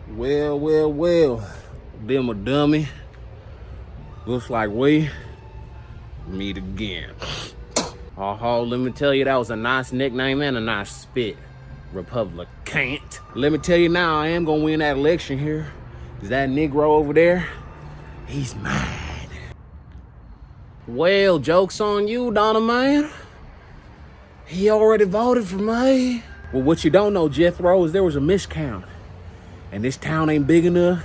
Well. Them a dummy. Looks like we meet again. Let me tell you, that was a nice nickname and a nice spit. Republican. Let me tell you now, I am gonna win that election here. Cause that Negro over there, he's mad. Well, joke's on you, Donna man. He already voted for me. Well, what you don't know, Jethro, is there was a miscount. And this town ain't big enough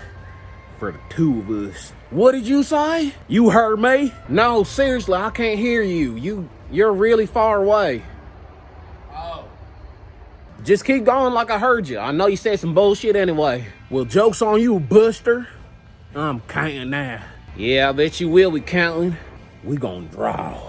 for the two of us. What did you say? You heard me? No, seriously, I can't hear you. You're really far away. Oh. Just keep going like I heard you. I know you said some bullshit anyway. Well, joke's on you, Buster. I'm counting now. Yeah, I bet you will be counting. We gonna draw.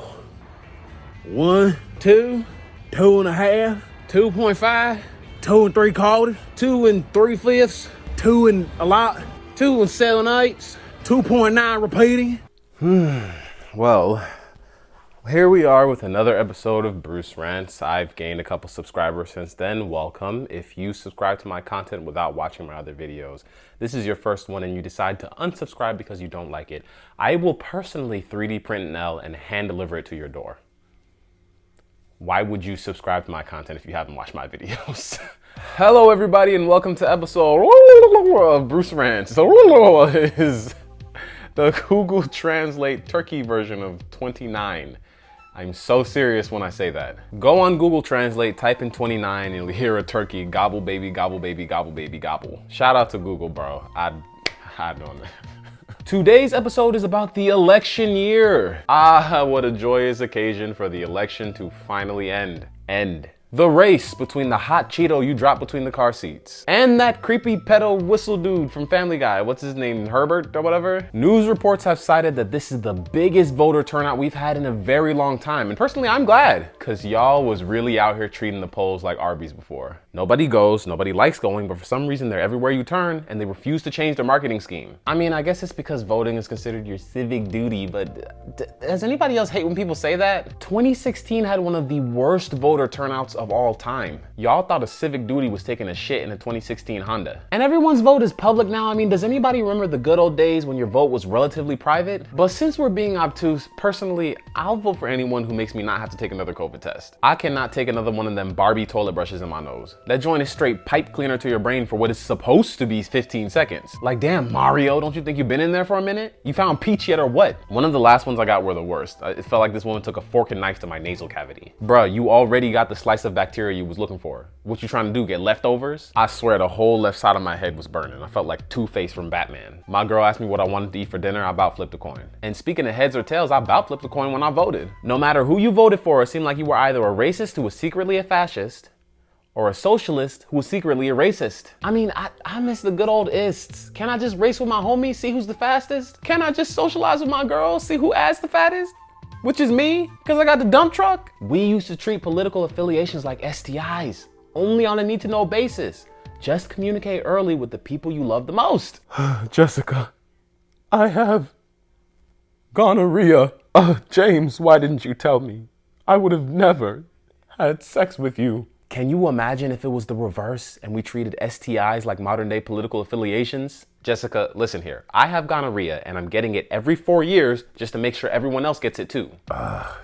1, 2, 2.5, 2.5, 2 3/4, 2 3/5, 2 and a lot, 2 7/8, 2.9 repeating. Well, here we are with another episode of Bruce Rants. I've gained a couple subscribers since then. Welcome. If you subscribe to my content without watching my other videos, this is your first one and you decide to unsubscribe because you don't like it, I will personally 3D print an L and hand deliver it to your door. Why would you subscribe to my content if you haven't watched my videos? Hello everybody and welcome to episode of Bruce Rants. Is the Google Translate Turkey version of 29. I'm so serious when I say that. Go on Google Translate, type in 29, and you'll hear a turkey gobble baby, gobble baby, gobble baby, gobble. Shout out to Google, bro. I don't know. Today's episode is about the election year. What a joyous occasion for the election to finally end. The race between the hot Cheeto you dropped between the car seats and that creepy pedo whistle dude from Family Guy. What's his name? Herbert or whatever? News reports have cited that this is the biggest voter turnout we've had in a very long time. And personally, I'm glad, because y'all was really out here treating the polls like Arby's before. Nobody goes, nobody likes going, but for some reason they're everywhere you turn and they refuse to change their marketing scheme. I mean, I guess it's because voting is considered your civic duty, but does anybody else hate when people say that? 2016 had one of the worst voter turnouts of all time. Y'all thought a civic duty was taking a shit in a 2016 Honda. And everyone's vote is public now. I mean, does anybody remember the good old days when your vote was relatively private? But since we're being obtuse, personally, I'll vote for anyone who makes me not have to take another COVID test. I cannot take another one of them Barbie toilet brushes in my nose. That joint is straight pipe cleaner to your brain for what is supposed to be 15 seconds. Like, damn, Mario, don't you think you've been in there for a minute? You found peach yet or what? One of the last ones I got were the worst. It felt like this woman took a fork and knife to my nasal cavity. Bruh, you already got the slice of bacteria you was looking for. What you trying to do, get leftovers? I swear the whole left side of my head was burning. I felt like Two-Face from Batman. My girl asked me what I wanted to eat for dinner, I about flipped a coin. And speaking of heads or tails, I about flipped a coin when I voted. No matter who you voted for, it seemed like you were either a racist who was secretly a fascist, or a socialist who was secretly a racist. I mean, I miss the good old ists. Can I just race with my homies, see who's the fastest? Can I just socialize with my girls, see who ass the fattest? Which is me, because I got the dump truck? We used to treat political affiliations like STIs, only on a need-to-know basis. Just communicate early with the people you love the most. Jessica, I have gonorrhea. James, why didn't you tell me? I would have never had sex with you. Can you imagine if it was the reverse and we treated STIs like modern day political affiliations? Jessica, listen here. I have gonorrhea and I'm getting it every 4 years just to make sure everyone else gets it too.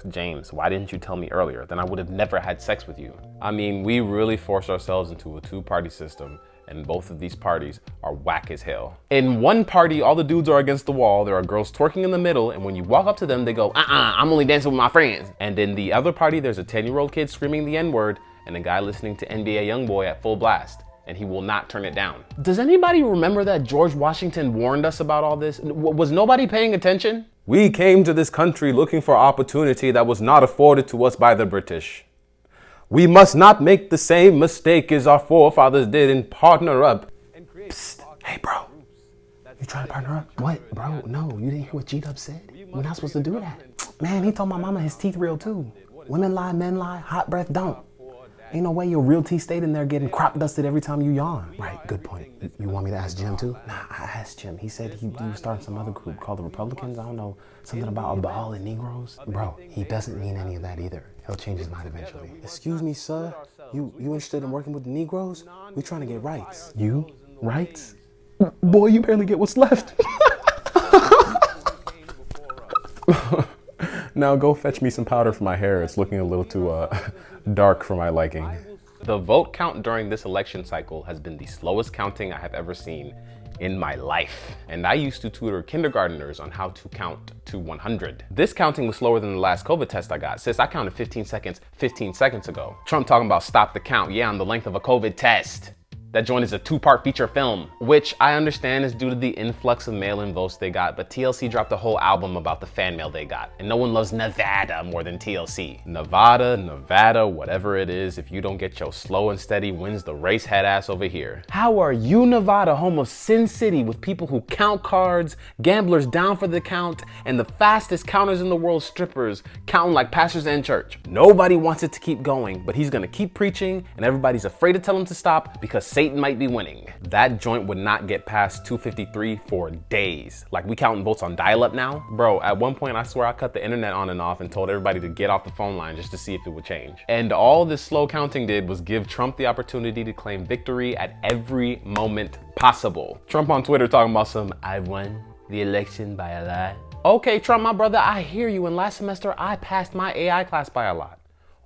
James, why didn't you tell me earlier? Then I would have never had sex with you. I mean, we really forced ourselves into a two-party system and both of these parties are whack as hell. In one party, all the dudes are against the wall. There are girls twerking in the middle, and when you walk up to them, they go, I'm only dancing with my friends. And in the other party, there's a 10-year-old kid screaming the N-word and a guy listening to NBA Youngboy at full blast, and he will not turn it down. Does anybody remember that George Washington warned us about all this? Was nobody paying attention? We came to this country looking for opportunity that was not afforded to us by the British. We must not make the same mistake as our forefathers did and partner up. Psst, hey bro, you trying to partner up? What, bro? No, you didn't hear what G-Dub said? We're not supposed to do that. Man, he told my mama his teeth real too. Women lie, men lie, hot breath don't. Ain't no way your real teeth stayed in there getting crop dusted every time you yawn. Right, good point. You want me to ask Jim too? Nah, I asked Jim. He said he was starting some other group called the Republicans. I don't know, something about a ball and Negroes. Bro, he doesn't mean any of that either. He'll change his mind eventually. Excuse me, sir. You interested in working with the Negroes? We're trying to get rights. You? Rights? Boy, you barely get what's left. Now go fetch me some powder for my hair. It's looking a little too dark for my liking. The vote count during this election cycle has been the slowest counting I have ever seen in my life. And I used to tutor kindergarteners on how to count to 100. This counting was slower than the last COVID test I got. Sis, I counted 15 seconds ago. Trump talking about stop the count. Yeah, on the length of a COVID test. That joint is a 2-part feature film, which I understand is due to the influx of mail-in votes they got, but TLC dropped a whole album about the fan mail they got, and no one loves Nevada more than TLC. Nevada, whatever it is, if you don't get your slow and steady wins the race head ass over here. How are you, Nevada, home of Sin City with people who count cards, gamblers down for the count, and the fastest counters in the world, strippers, counting like pastors in church? Nobody wants it to keep going, but he's gonna keep preaching, and everybody's afraid to tell him to stop because Satan might be winning. That joint would not get past 253 for days. Like, we counting votes on dial-up now? Bro, at one point I swear I cut the internet on and off and told everybody to get off the phone line just to see if it would change. And all this slow counting did was give Trump the opportunity to claim victory at every moment possible. Trump on Twitter talking about some, I won the election by a lot. Okay, Trump, my brother, I hear you. And last semester I passed my AI class by a lot.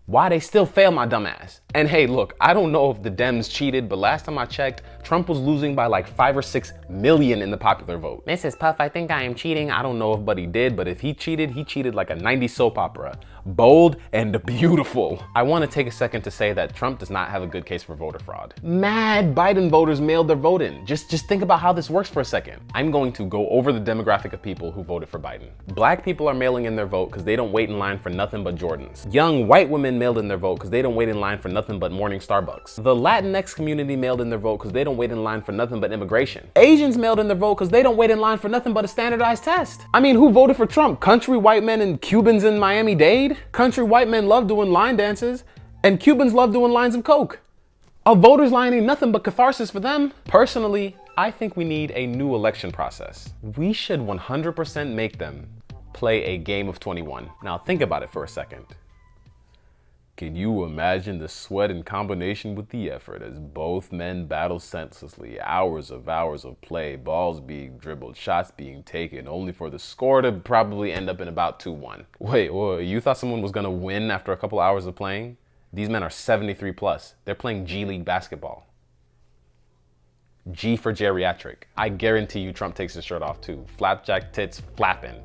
Why they still fail my dumb ass? And hey, look, I don't know if the Dems cheated, but last time I checked, Trump was losing by like 5 or 6 million in the popular vote. Mrs. Puff, I think I am cheating. I don't know if Buddy did, but if he cheated like a 90s soap opera. Bold and beautiful. I want to take a second to say that Trump does not have a good case for voter fraud. Mad Biden voters mailed their vote in. Just think about how this works for a second. I'm going to go over the demographic of people who voted for Biden. Black people are mailing in their vote because they don't wait in line for nothing but Jordans. Young white women mailed in their vote because they don't wait in line for nothing but morning Starbucks. The Latinx community mailed in their vote because they don't wait in line for nothing but immigration. Asians mailed in their vote because they don't wait in line for nothing but a standardized test. I mean, who voted for Trump? Country white men and Cubans in Miami-Dade? Country white men love doing line dances, and Cubans love doing lines of coke. A voter's line ain't nothing but catharsis for them. Personally, I think we need a new election process. We should 100% make them play a game of 21. Now think about it for a second. Can you imagine the sweat in combination with the effort as both men battle senselessly, hours of play, balls being dribbled, shots being taken, only for the score to probably end up in about 2-1. Wait, you thought someone was gonna win after a couple hours of playing? These men are 73 plus. They're playing G League basketball. G for geriatric. I guarantee you Trump takes his shirt off too. Flapjack tits flapping.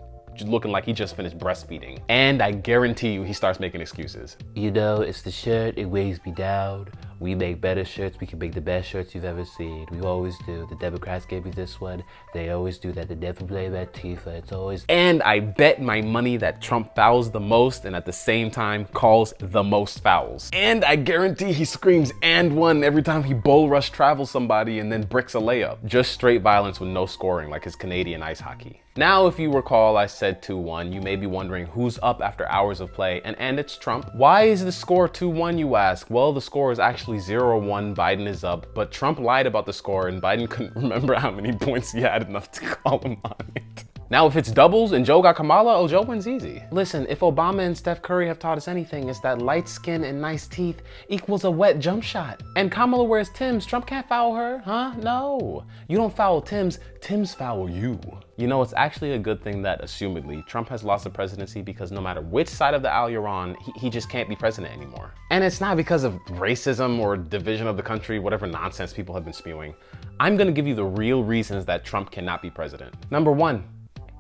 Looking like he just finished breastfeeding. And I guarantee you he starts making excuses. You know, it's the shirt, it weighs me down. We make better shirts, we can make the best shirts you've ever seen. We always do. The Democrats gave me this one. They always do that. They never blame Antifa. It's always... And I bet my money that Trump fouls the most and at the same time calls the most fouls. And I guarantee he screams "and one" every time he bull rush travels somebody and then bricks a layup. Just straight violence with no scoring like his Canadian ice hockey. Now, if you recall, I said 2-1. You may be wondering who's up after hours of play, and it's Trump. Why is the score 2-1, you ask? Well, the score is actually 0-1. Biden is up, but Trump lied about the score, and Biden couldn't remember how many points he had enough to call him on it. Now, if it's doubles and Joe got Kamala, Joe wins easy. Listen, if Obama and Steph Curry have taught us anything, it's that light skin and nice teeth equals a wet jump shot. And Kamala wears Tim's. Trump can't foul her, huh? No. You don't foul Tim's, Tim's foul you. You know, it's actually a good thing that, assumedly, Trump has lost the presidency because no matter which side of the aisle you're on, he just can't be president anymore. And it's not because of racism or division of the country, whatever nonsense people have been spewing. I'm gonna give you the real reasons that Trump cannot be president. Number one,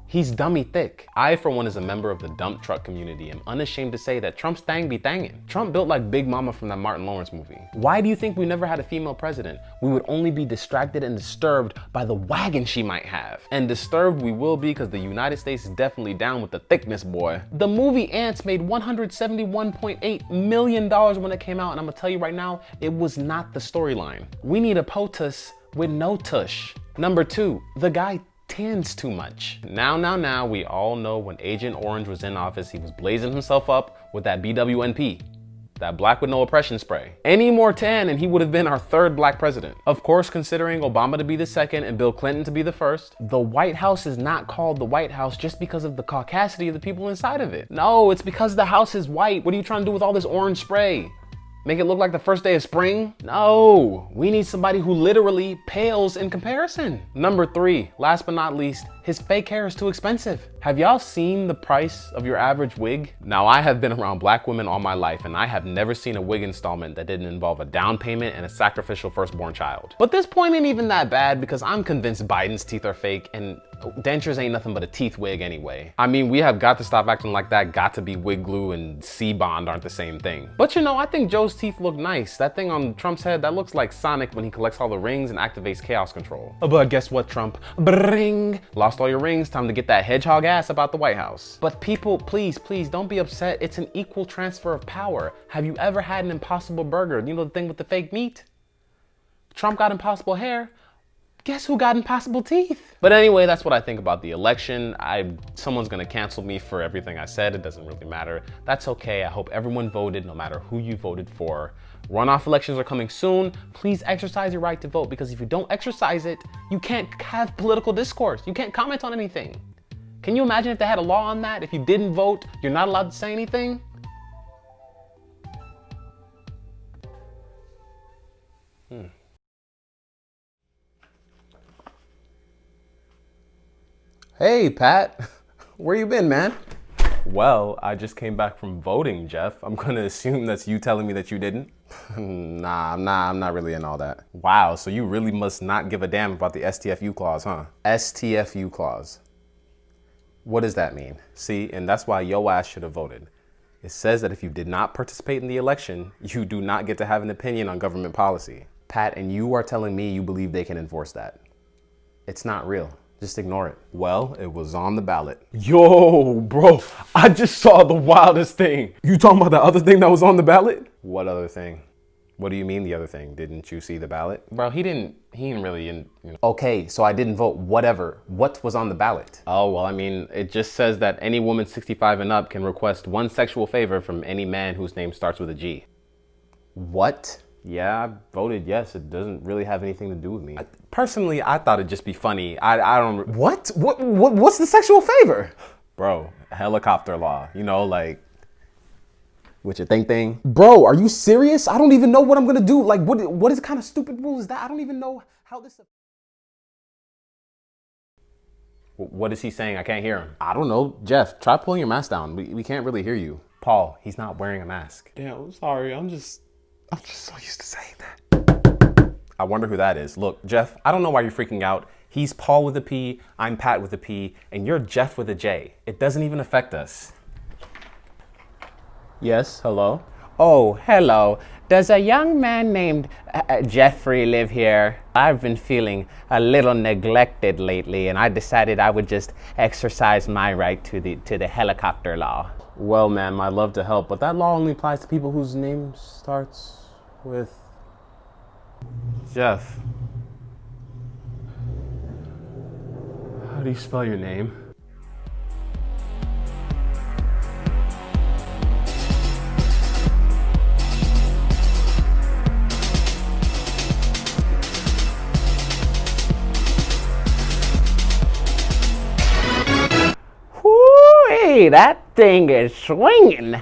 he's dummy thick. I, for one, as a member of the dump truck community, am unashamed to say that Trump's thang be thangin'. Trump built like Big Mama from that Martin Lawrence movie. Why do you think we never had a female president? We would only be distracted and disturbed by the wagon she might have. And disturbed we will be because the United States is definitely down with the thickness, boy. The movie Ants made $171.8 million when it came out, and I'm gonna tell you right now, it was not the storyline. We need a POTUS with no tush. Number two, the guy tans too much. Now, we all know when Agent Orange was in office, he was blazing himself up with that BWNP, that black with no oppression spray. Any more tan and he would have been our third black president. Of course, considering Obama to be the second and Bill Clinton to be the first, the White House is not called the White House just because of the caucasity of the people inside of it. No, it's because the house is white. What are you trying to do with all this orange spray? Make it look like the first day of spring? No, we need somebody who literally pales in comparison. Number 3, last but not least, his fake hair is too expensive. Have y'all seen the price of your average wig? Now, I have been around black women all my life, and I have never seen a wig installment that didn't involve a down payment and a sacrificial firstborn child. But this point ain't even that bad because I'm convinced Biden's teeth are fake and dentures ain't nothing but a teeth wig anyway. I mean, we have got to stop acting like that got to be wig glue and C-bond aren't the same thing. But you know, I think Joe's teeth look nice. That thing on Trump's head, that looks like Sonic when he collects all the rings and activates chaos control. But guess what, Trump? Bring! Lost all your rings, time to get that hedgehog ass about the White House. But people, please don't be upset. It's an equal transfer of power. Have you ever had an Impossible Burger? You know the thing with the fake meat? Trump got impossible hair. Guess who got impossible teeth? But anyway, that's what I think about the election. Someone's gonna cancel me for everything I said. It doesn't really matter. That's okay. I hope everyone voted, no matter who you voted for. Runoff elections are coming soon. Please exercise your right to vote, because if you don't exercise it, you can't have political discourse. You can't comment on anything. Can you imagine if they had a law on that? If you didn't vote, you're not allowed to say anything? Hey, Pat. Where you been, man? Well, I just came back from voting, Jeff. I'm gonna assume that's you telling me that you didn't. Nah, I'm not really in all that. Wow, so you really must not give a damn about the STFU clause, huh? STFU clause. What does that mean? See, and that's why yo ass should have voted. It says that if you did not participate in the election, you do not get to have an opinion on government policy. Pat, and you are telling me you believe they can enforce that. It's not real. Just ignore it. Well, it was on the ballot. Yo, bro, I just saw the wildest thing. You talking about the other thing that was on the ballot? What other thing? What do you mean the other thing? Didn't you see the ballot? Bro, he didn't really. Okay, so I didn't vote, whatever. What was on the ballot? Oh, well, I mean, it just says that any woman 65 and up can request one sexual favor from any man whose name starts with a G. What? Yeah, I voted yes. It doesn't really have anything to do with me. Personally, I thought it'd just be funny. I don't... What? What's the sexual favor? Bro, helicopter law. You know, like... With your thing. Bro, are you serious? I don't even know what I'm gonna do. Like, what is kind of stupid rule is that? I don't even know how this... What is he saying? I can't hear him. I don't know. Jeff, try pulling your mask down. We can't really hear you. Paul, he's not wearing a mask. Damn, I'm sorry. I'm just so used to saying that. I wonder who that is. Look, Jeff, I don't know why you're freaking out. He's Paul with a P, I'm Pat with a P, and you're Jeff with a J. It doesn't even affect us. Yes, hello? Oh, hello. Does a young man named Jeffrey live here? I've been feeling a little neglected lately, and I decided I would just exercise my right to the helicopter law. Well, ma'am, I'd love to help, but that law only applies to people whose name starts with Jeff. How do you spell your name? Whoo-wee, that thing is swinging.